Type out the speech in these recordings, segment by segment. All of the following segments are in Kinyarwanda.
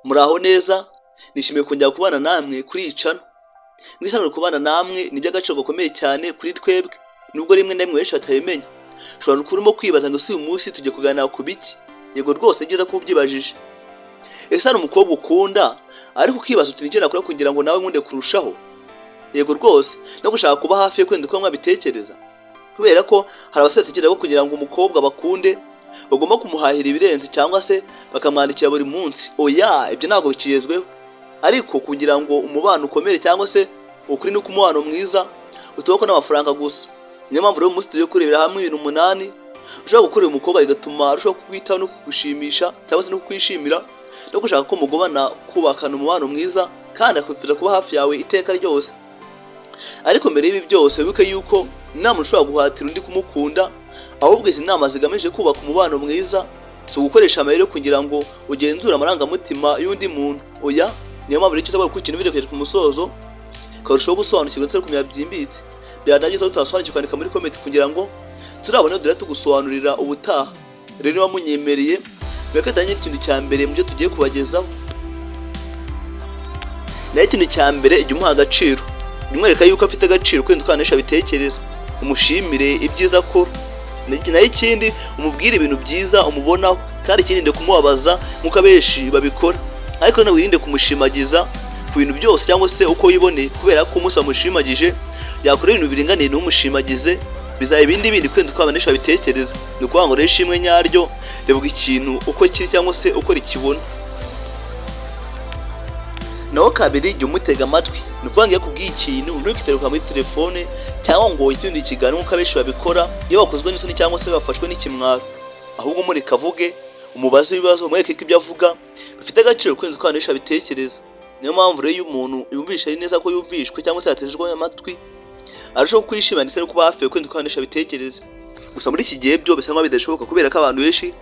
Muraho neza, nishimiye kongera kubana namwe kuri iyi channel. Mwisano kubana namwe ni by'agaciro gakomeye cyane kuri twebwe, nubwo rimwe na rimwe benshi batayimenya. Ushobora kurimo kwibaza ngo si uyu munsi tujye kuganira ku biki? Yego rwose byiza ko ubyibajije. Ese hari umukobwa ukunda ariko ukibaza uti nigena nakora kugira ngo nawe nkunde kurushaho? Yego rwose no gushaka kuba hafi yo kwenda uko mwabitekereza. Kubera ko hari abasore batekereza ko kugira ngo umukobwa bakunde bagomba kumuhahira ibirenze cyangwa se bakamwandikira buri munsi. Oya, ibyo ntabwo bikiyezweho. Ariko kugira ngo umubano ukomere cyangwa se ukuri no kumubano mwiza utubako n'amafaranga gusa. Niyo mpamvu rero umunsi tujye kurebera hamwe ibintu 8 ushobora gukorera umukobwa bigatuma arushaho kukwitaho no kugushimisha cyangwa se no kwishimira no gushaka ko mugobana kubakana umubano mwiza kandi akwifuza kuba hafi yawe iteka ryose. Ariko mbere y'ibi byose wibuke yuko inama ushobora guhatira undi kumukunda, ahubwo izi nama zigamije kubaka umubano mwiza, so gukoresha amayeri kugira ngo ugenzure amarangamutima y'undi muntu. Oya, niyo mpamvu rero cyangwa kukintu video kugera ku musozo karushaho gusobanukirwa ndetse kumenya byimbitse. Byanagize utasobanukirwa kwandika muri comment kugira ngo turabone dore tugusobanurira ubutaha. Rero niba munyemereye mweke tanye ikintu cya mbere mu byo tugiye kubagezaho. Nayo ikintu cya mbere ijya umuha agaciro. Nimwereka yuko afite agaciro kwenda ukanisha bitekereza. Umushimire ibyiza ko nayo ikindi umubwire ibintu byiza umubonaho kandi ikindi kumubabaza nkuko abenshi babikora. Ariko nawe wirinde kumushimagiza ku bintu byose cyangwa se uko yibone, kubera ko umunsi amushimagije yakora ibintu biringaniye n'umushimagize bizaba ibindi kwenda ukanisha bitekereza. Ni ukuvuga ngo rero ishimwe nyaryo rivuga ikintu uko kiri cyangwa se uko rikibona. Naho kabiri jya umutega amatwi. Ni ukuvuga ngo yakubwiye ikintu ntukiteruka muri telefone cyangwa ngo ikindi kiganiro nkuko abenshi babikora iyo bakozwe n'isoni cyangwa se bafashwe n'ikimwaro. Ahubwo mureka avuge, umubaze ibibazo, mwereke ko ibyo avuga bifite agaciro kwenda ukanisha bitekereza. Niyo mpamvu rero iyo umuntu yumvisha ari neza ko yumvishwe cyangwa se yatejejwe amatwi arushaho kwishima ndetse no kuba hafi yo kwenda ukanisha bitekereza. Gusa muri iki gihe byo bisa nkaho bidashoboka kubera ko abantu benshi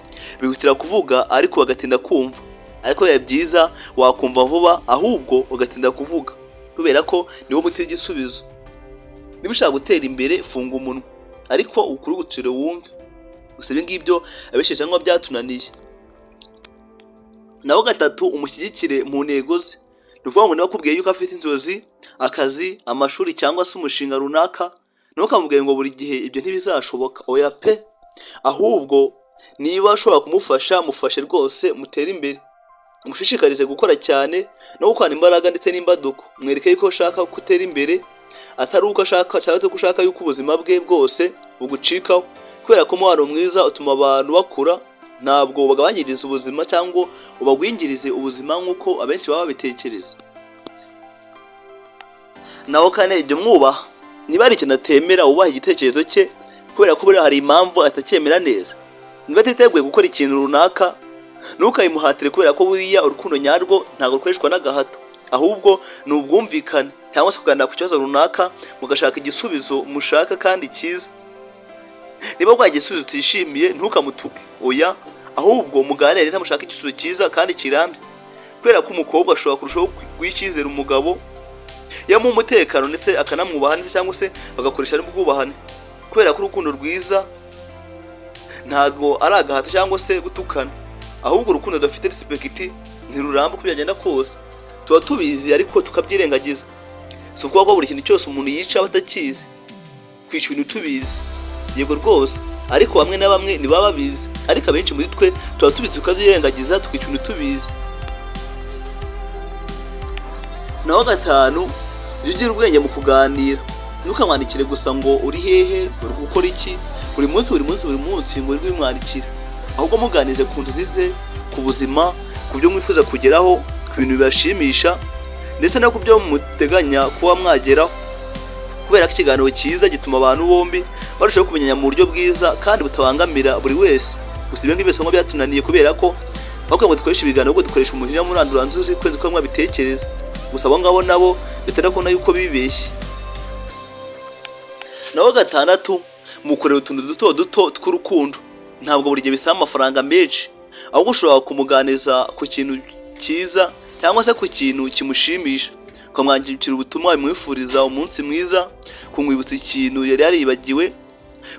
bihutira kuvuga ariko bagatinda kumva. Ariko biba byiza wakumva vuba ahubwo ugatinda kuvuga, kubera ko niwo muti w'igisubizo. Niba ushaka gutera imbere funga umunwa ariko ukurugutire wumve. Gusa ibi ngibyo abenshi cyangwa byatunaniye. Naho gatatu umushyigikire mu ntego ze. Ni ukuvuga ngo niba akubwiye yuko afite inzozi, akazi, amashuri cyangwa se umushinga runaka, ntukamubwire ngo buri gihe ibyo ntibizashoboka. Oya pe, ahubwo niba ushobora kumufasha mufashe rwose mutere imbere. Umushishikarize gukora cyane no gukwana imbaraga ndetse n'imbaduko. Mwereke yuko ushaka gutera imbere atari uko ashaka cyangwa ko ushaka yuko ubuzima bwe bwose bugucikaho, kubera ko umubano mwiza utuma abantu bakura, ntabwo bagabanyiriza ubuzima cyangwa ubagwingirize ubuzima nk'uko abenshi baba babitekereza. Naho kane ijya umwubaha. Niba ari ikintu atemera ubaha igitekerezo cye, kubera ko buriya hari impamvu atacyemera neza. Niba atiteguye gukora ikintu runaka ntukayimuhatire, kubera ko buriya urukundo nyarwo ntabwo rukoreshwa n'agahato, ahubwo ni ubwumvikane cyangwa se kuganira ku kibazo runaka mugashaka igisubizo mushaka kandi cyiza. Niba kwa igisubizo utishimiye ntukamutuke. Oya, ahubwo muganire neza mushaka igisubizo cyiza kandi kirambye, kubera ko umukobwa ashobora kurushaho kw'icyizera umugabo yamuha umutekano ndetse akanamwubaha ndetse cyangwa se bagakoresha n'ubwubahane, kubera ko urukundo rwiza ntabwo ari agahato cyangwa se gutukana, ahubwo urukundo rudafite respect ntiruramba uko byagenda kose. Tuba tubizi ariko tukabyirengagiza. Si ukuvuga ko buri kintu cyose umuntu yica batakizi, kwica ibintu tubizi. Yego rwose, ariko bamwe na bamwe ntibaba babizi, ariko abenshi muri twe tuba tubizi tukabyirengagiza tukica ibintu tubizi. Naho gatanu jya ugira ubwenge mu kuganira. Ntukamwandikire gusa ngo uri hehe, uri gukora iki, buri munsi ngo uri kwimwandikira. Ahubwo muganize ku nzozi ze, ku buzima, ku byo mwifuza kugeraho, ku bintu bibashimisha ndetse no ku byo muteganya kuba mwageraho, kubera ko ikiganiro cyiza gituma abantu bombi barushaho kumenyanya mu buryo bwiza kandi butabangamira buri wese. Gusa ibyo ngibyo ngo byatunaniye kubera ko ahubwo ngo dukoresha ibiganiro ubwo dukoresha umujinya muranduranzuzi kwenza uko mwabitekereza. Gusa abo ngabo nabo bitera kubona yuko bibeshye. Naho gatandatu mukorera utuntu duto tw'urukundo. Ntabwo buri gihe bisaba amafaranga menshi, ahubwo ushobora kumuganiza ku kintu cyiza cyangwa se ku kintu kimushimisha, ukamwandikira ubutumwa bimwifuriza umunsi mwiza, kumwibutsa ikintu yari yaribagiwe,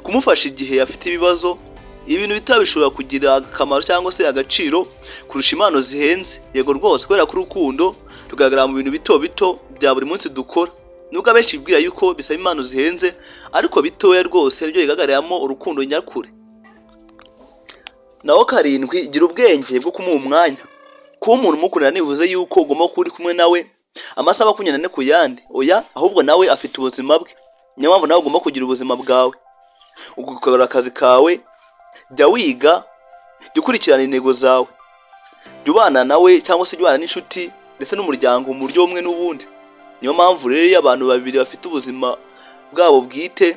kumufasha igihe afite ibibazo ibintu bito bishobora kugira akamaro cyangwa se agaciro kurusha impano zihenze. Yego rwose, kubera ko urukundo rugaragara mu bintu bito bito bya buri munsi dukora. Nubwo abenshi bibwira yuko bisaba impano zihenze, ariko bitoya rwose aribyo bigaragaramo urukundo nyakuri. Naho karindwi, gira ubwenge bwo kumuha umwanya. Kuba umuntu umukundana ntibivuze yuko ugomba kuba uri kumwe nawe amasaha 24 ku yandi. Oya, ahubwo nawe afite ubuzima bwe. Niyo mpamvu nawe ugomba kugira ubuzima bwawe. Ugakora akazi kawe, jya wiga, jya ukurikirana intego zawe, jya ubana nawe cyangwa se jya ubana n'inshuti ndetse n'umuryango mu buryo bumwe n'ubundi. Niyo mpamvu rero iyo abantu babiri bafite ubuzima bwabo bwite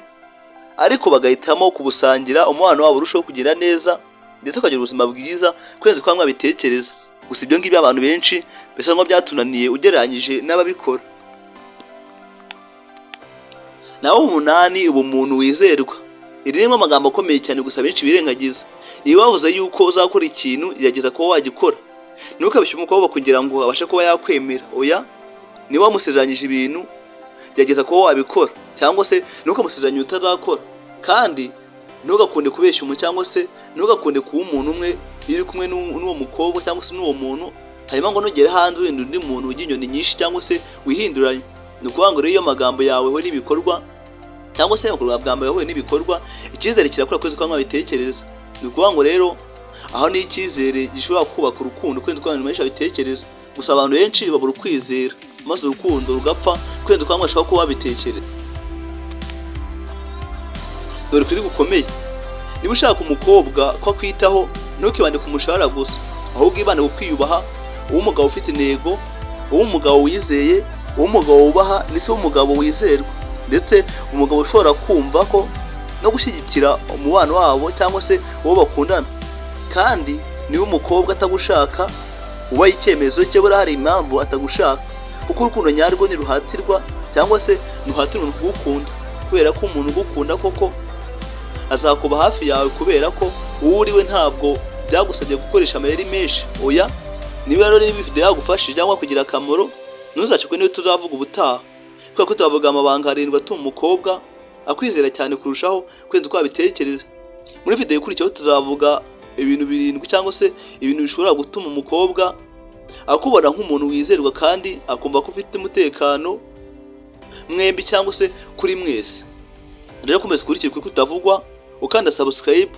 ariko bagahitamo kubusangira, umubano wabo urushaho kugenda neza ndetse ukagira ubuzima bwiza kwezi kwa mwabitekereza. Gusa ibyo ngibyo abantu benshi bisa nko byatunaniye ugereranyije n'ababikora. Naho 8, ubumuntu wizerwa. Iri ririmo amagambo akomeye cyane gusa benshi birengagiza. Iyo bavuze yuko uzakora ikintu, gerageza kuba wagikora. Ntukabishyire umukobwa kugira ngo abashe kuba yakwemera. Oya, niba wamusezeranyije ibintu, gerageza kuba wabikora, cyangwa se ntukamusezeranye utazakora. Kandi ntugakunde kubeshya umuntu cyangwa se ntugakunde kuba umuntu umwe iri kumwe n'uwo mukobwa cyangwa se n'uwo muntu, hanyuma ngo nugere hanze wenda undi muntu ujya inyoni nyinshi cyangwa se wihinduranye. Ni ukuvuga ngo rero iyo amagambo yawe we n'ibikorwa cyangwa se amagambo yawe n'ibikorwa, icyizere kirakura kwezi kwa mwabitekereza. Ni ukuvuga ngo rero aho ni icyizere gishobora kubaka urukundo kwezi kwa mwabitekereza. Gusa abantu benshi babura ukwizera, maze urukundo rugapfa kwezi kwa mwashaka kuba babitekereza. Dore kuri gukomeye, niba ushaka umukobwa ko akwitaho, ntukibande ku mushahara gusa, ahubwo ibane ku kwiyubaha, uwo umugabo ufite intego, uwo umugabo wizeye, uwo umugabo wubaha ndetse umugabo wizerwa, ndetse umugabo ushobora kumva ko no gushyigikira umubano wabo cyangwa se uwo bakundana. Kandi niba umukobwa atagushaka, ubaye icyemezo cye buriya hari impamvu atagushaka, kuko urukundo nyarwo ntiruhatirwa cyangwa se ntuhatira umuntu kugukunda, kubera ko umuntu ugukunda koko azakuba hafi yawe kubera ko uwo uriwe ntabwo byagusabye gukoresha amayeri menshi. Oya, niba rero niba video yagufashije cyangwa kugira akamaro, ntuzacikwe niyo tuzavuga ubutaha, kuko tuzavuga amabanga 7 atuma umukobwa akwizera cyane kurushaho kwenda twabitekereza. Muri video ikurikiyeho tuzavuga ibintu 7 cyangwa se ibintu bishobora gutuma umukobwa akubona nk'umuntu wizerwa kandi akumva ko ufite umutekano mwembi cyangwa se kuri mwese. Rero komeza kurikira kuko utavugwa, ukanda subscribe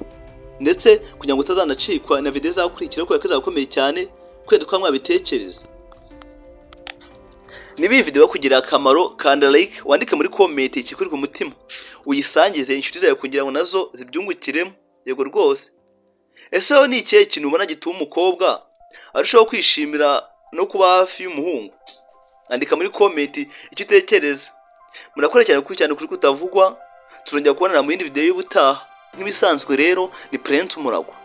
ndetse kugira ngo utazanacikwa na video zakurikira ko yakazakomeye cyane kwenda kwa mwabitekereza. Niba iyi video kugira akamaro, kanda like, wandike muri comment ikikuri ku mutima, uyisangize inshuti zawe kugira ngo nazo zibyungukiremo. Yego rwose. Ese ho ni ikihe kintu ubona gituma umukobwa arushaho kwishimira no kuba hafi y'umuhungu? Andika muri comment icyo utekereza. Murakora cyane kuri kutavugwa. Turongera kubonana mu yindi video y'ubutaha. Nk'ibisanzwe rero ni Prince Umuragwa.